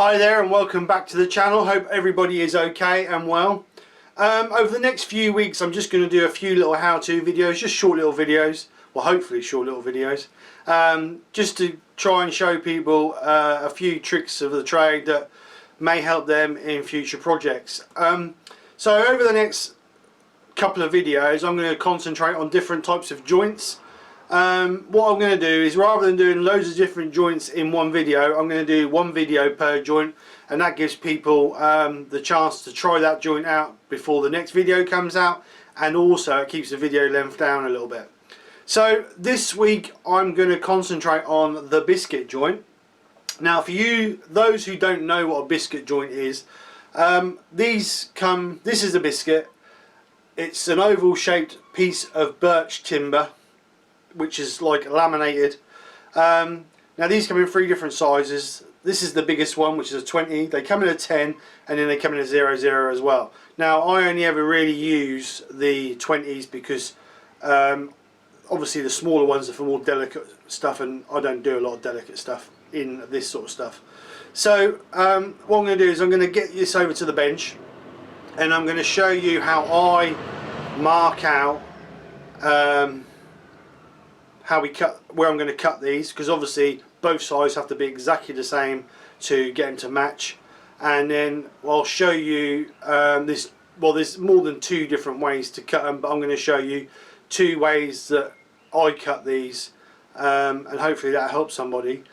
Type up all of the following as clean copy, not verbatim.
Hi there and welcome back to the channel. Hope everybody is okay and well. Over the next few weeks I'm just going to do a few little how-to videos, just short little videos, well hopefully short little videos, just to try and show people a few tricks of the trade that may help them in future projects. So over the next couple of videos I'm going to concentrate on different types of joints. What I'm going to do is, rather than doing loads of different joints in one video, I'm going to do one video per joint, and that gives people the chance to try that joint out before the next video comes out, and also it keeps the video length down a little bit. So this week I'm going to concentrate on the biscuit joint. Now for those who don't know what a biscuit joint is, this is a biscuit. It's an oval shaped piece of birch timber which is like laminated. Now these come in three different sizes. This is the biggest one, which is a 20. They come in a 10, and then they come in a 00 as well. Now I only ever really use the 20s because obviously the smaller ones are for more delicate stuff, and I don't do a lot of delicate stuff in this sort of stuff. So what I'm going to do is I'm going to get this over to the bench, and I'm going to show you how I mark out where I'm going to cut these, because obviously both sides have to be exactly the same to get them to match. And then I'll show you there's more than two different ways to cut them, but I'm going to show you two ways that I cut these, and hopefully that helps somebody.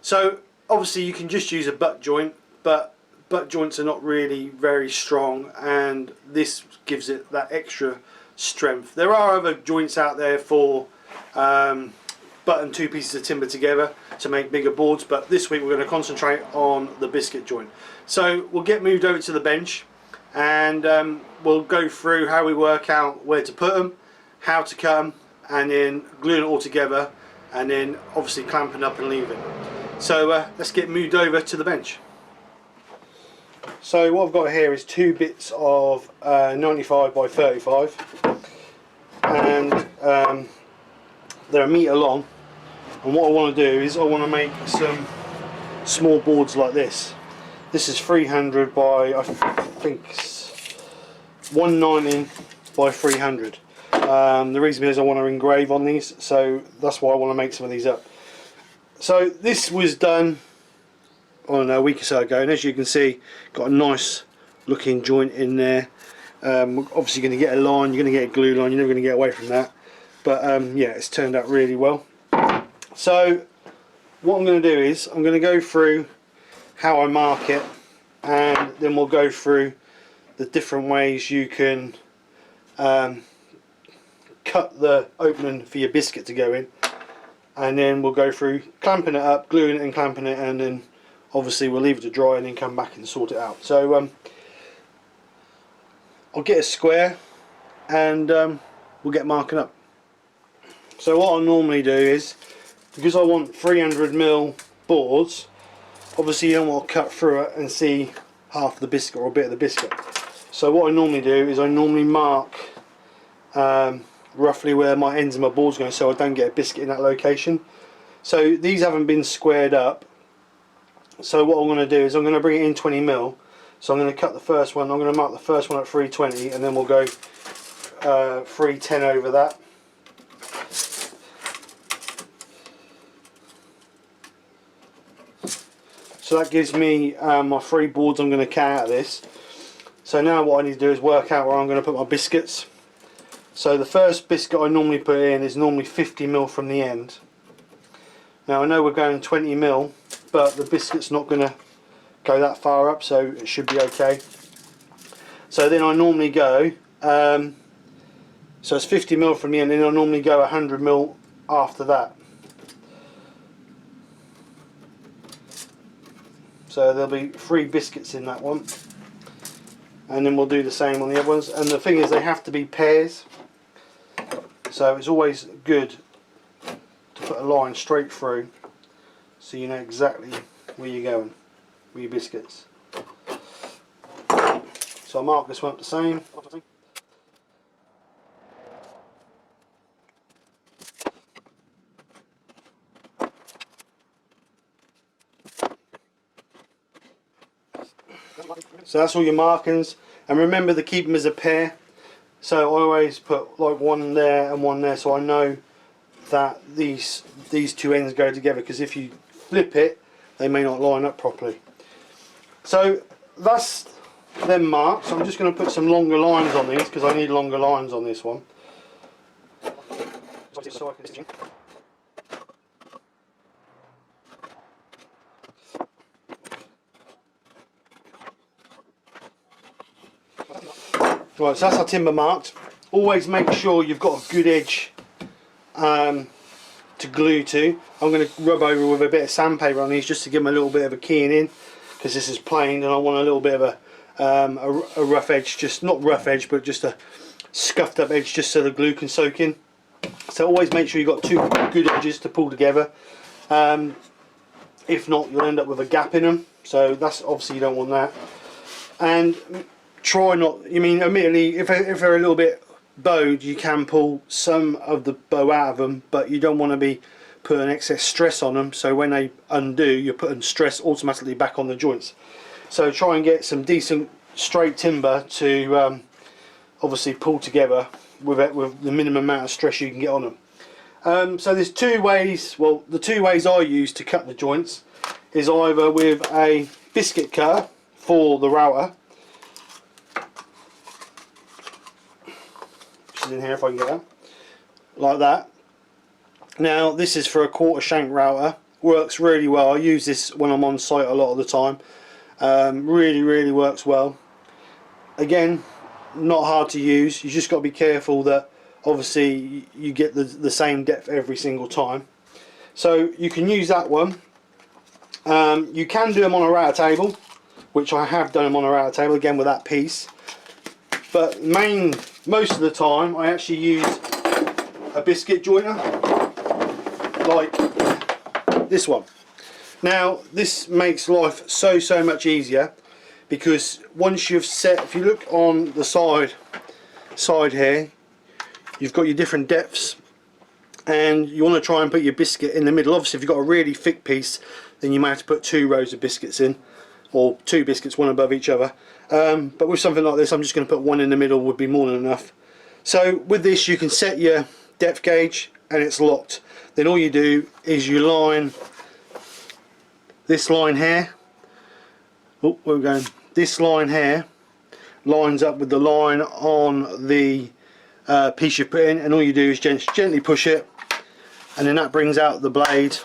So obviously you can just use a butt joint, but butt joints are not really very strong, and this gives it that extra strength. There are other joints out there for button two pieces of timber together to make bigger boards, but this week we're going to concentrate on the biscuit joint. So we'll get moved over to the bench, and we'll go through how we work out where to put them, how to cut them, and then gluing it all together, and then obviously clamping up and leaving. So let's get moved over to the bench. So what I've got here is two bits of 95 by 35, and they're a metre long, and what I want to do is I want to make some small boards like this. This is 300 by, I think, 190 by 300. The reason is I want to engrave on these, so that's why I want to make some of these up. So this was done, I don't know, a week or so ago, and as you can see, got a nice looking joint in there. Obviously you're going to get a line, you're going to get a glue line, you're never going to get away from that. But yeah, it's turned out really well. So what I'm going to do is I'm going to go through how I mark it, and then we'll go through the different ways you can cut the opening for your biscuit to go in, and then we'll go through clamping it up, gluing it and clamping it, and then obviously we'll leave it to dry and then come back and sort it out. So I'll get a square, and we'll get marking up. So what I normally do is, because I want 300mm boards, obviously you don't want to cut through it and see half the biscuit or a bit of the biscuit. So what I normally do is I normally mark roughly where my ends of my board's going, so I don't get a biscuit in that location. So these haven't been squared up, so what I'm going to do is I'm going to bring it in 20mm. So I'm going to cut the first one, I'm going to mark the first one at 320, and then we'll go 310 over that. So that gives me my three boards I'm going to cut out of this. So now what I need to do is work out where I'm going to put my biscuits. So the first biscuit I normally put in is normally 50mm from the end. Now I know we're going 20mm, but the biscuit's not going to go that far up, so it should be okay. So then I normally go, so it's 50mm from the end, and I normally go 100mm after that. So there'll be 3 biscuits in that one, and then we'll do the same on the other ones. And the thing is, they have to be pairs, so it's always good to put a line straight through so you know exactly where you're going with your biscuits. So I'll mark this one up the same. So that's all your markings, and remember to keep them as a pair. So I always put like one there and one there, so I know that these two ends go together, because if you flip it they may not line up properly. So that's them marks. I'm just going to put some longer lines on these because I need longer lines on this one. Right, so that's our timber marked. Always make sure you've got a good edge to glue to. I'm going to rub over with a bit of sandpaper on these just to give them a little bit of a keying in, because this is planed and I want a little bit of a rough edge, just not rough edge but just a scuffed up edge, just so the glue can soak in. So always make sure you've got two good edges to pull together. If not, you'll end up with a gap in them, so that's obviously you don't want that. And try not, admittedly if they're a little bit bowed, you can pull some of the bow out of them, but you don't want to be putting excess stress on them, so when they undo you're putting stress automatically back on the joints. So try and get some decent straight timber to obviously pull together with the minimum amount of stress you can get on them. So there's two ways, well the two ways I use to cut the joints is either with a biscuit cutter for the router, which is in here if I can get that, like that. Now this is for a quarter shank router, works really well. I use this when I'm on site a lot of the time. Really works well. Again, not hard to use, you just got to be careful that obviously you get the same depth every single time. So you can use that one. You can do them on a router table, which I have done them on a router table again with that piece, but most of the time I actually use a biscuit joiner like this one. Now this makes life so much easier, because once you've set, if you look on the side here, you've got your different depths, and you want to try and put your biscuit in the middle. Obviously if you've got a really thick piece, then you may have to put 2 rows of biscuits in, or 2 biscuits one above each other, but with something like this I'm just going to put one in the middle, would be more than enough. So with this you can set your depth gauge and it's locked. Then all you do is you line this line here. Oh, where are we going? This line here lines up with the line on the piece you put in, and all you do is gently push it, and then that brings out the blade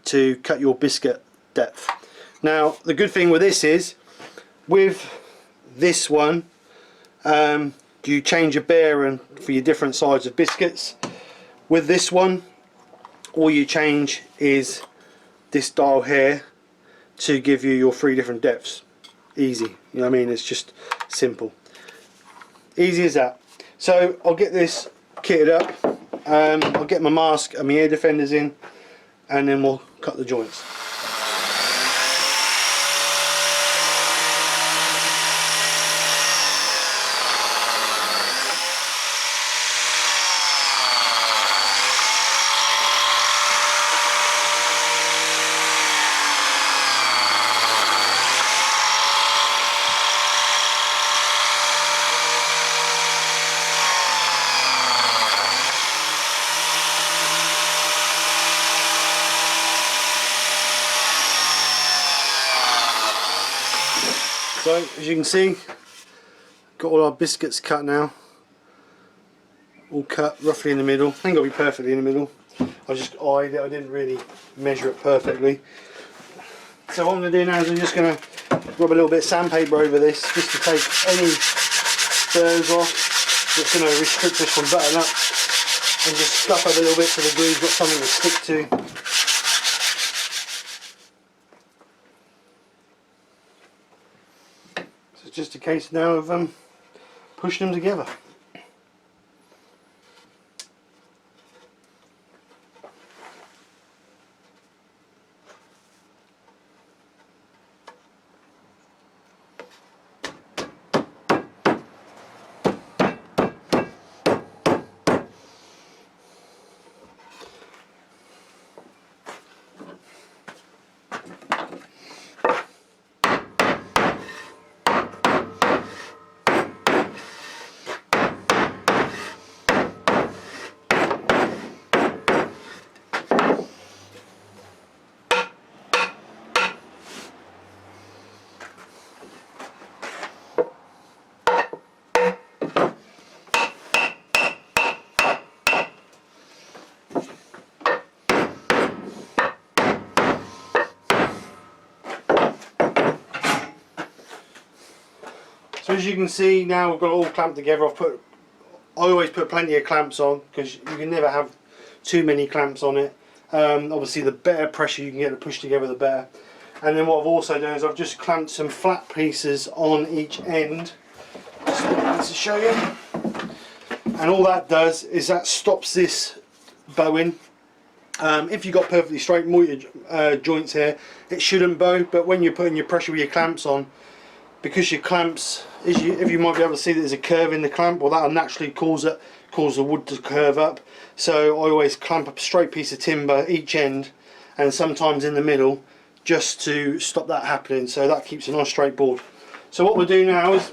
to cut your biscuit depth. Now the good thing with this is, with this one you change your bearing for your different size of biscuits. With this one all you change is this dial here to give you your 3 different depths. Easy, you know what I mean? It's just simple, easy as that. So I'll get this kitted up, I'll get my mask and my ear defenders in, and then we'll cut the joints. So as you can see, got all our biscuits cut now, all cut roughly in the middle. Ain't got to be perfectly in the middle, I just eyed it, I didn't really measure it perfectly. So what I'm going to do now is I'm just going to rub a little bit of sandpaper over this, just to take any spurs off that's going to restrict this from buttoning up, and just scuff up a little bit so the glue's got something to stick to. So it's just a case now of pushing them together. So as you can see now we've got it all clamped together. I always put plenty of clamps on because you can never have too many clamps on it. Obviously the better pressure you can get to push together the better. And then what I've also done is I've just clamped some flat pieces on each end, just to show you. And all that does is that stops this bowing. If you've got perfectly straight mortar joints here, it shouldn't bow, but when you're putting your pressure with your clamps on, because your clamps, if you might be able to see that there's a curve in the clamp, well that'll naturally cause the wood to curve up. So I always clamp a straight piece of timber each end and sometimes in the middle, just to stop that happening, so that keeps a nice straight board. So what we'll do now is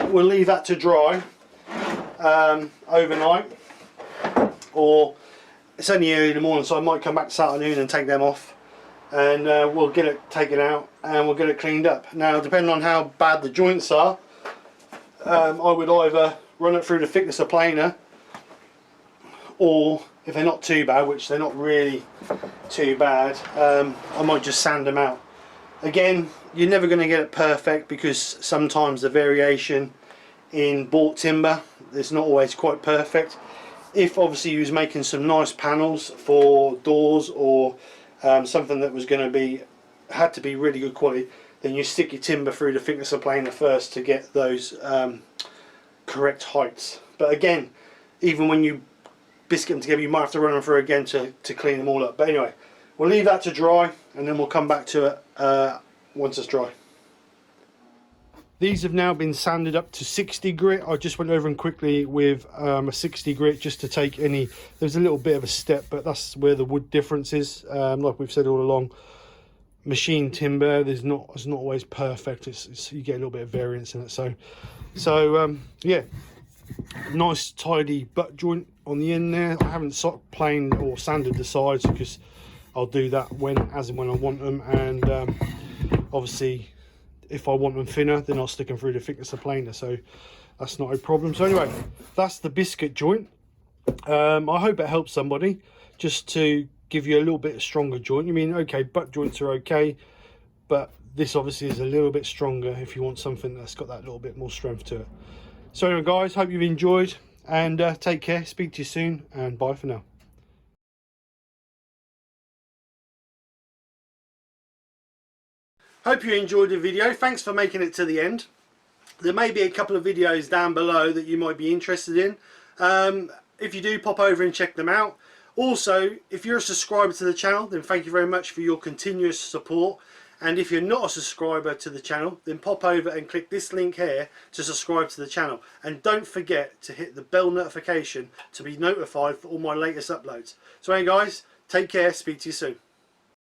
we'll leave that to dry overnight, or it's only early in the morning, so I might come back this afternoon and take them off, and we'll get it taken out and we'll get it cleaned up. Now depending on how bad the joints are, I would either run it through the thickness of planer, or if they're not too bad, which they're not really too bad, I might just sand them out. Again, you're never going to get it perfect because sometimes the variation in bought timber is not always quite perfect. If obviously you was making some nice panels for doors, or something that was going to had to be really good quality, then you stick your timber through the thickness of planer first to get those correct heights. But again, even when you biscuit them together, you might have to run them through again to clean them all up. But anyway, we'll leave that to dry and then we'll come back to it once it's dry. These have now been sanded up to 60 grit. I just went over them quickly with a 60 grit just to take any, there's a little bit of a step, but that's where the wood difference is. Like we've said all along, machine timber, it's not always perfect. You get a little bit of variance in it. So yeah, nice tidy butt joint on the end there. I haven't planed or sanded the sides because I'll do that as and when I want them, and obviously if I want them thinner then I'll stick them through the thickness of planer, so that's not a problem. So anyway, that's the biscuit joint. I hope it helps somebody just to give you a little bit stronger joint. I mean, okay, butt joints are okay, but this obviously is a little bit stronger if you want something that's got that little bit more strength to it. So anyway guys, hope you've enjoyed, and take care, speak to you soon, and bye for now. Hope you enjoyed the video. Thanks for making it to the end. There may be a couple of videos down below that you might be interested in. If you do, pop over and check them out. Also, if you're a subscriber to the channel, then thank you very much for your continuous support. And if you're not a subscriber to the channel, then pop over and click this link here to subscribe to the channel. And don't forget to hit the bell notification to be notified for all my latest uploads. So anyway guys, take care, speak to you soon.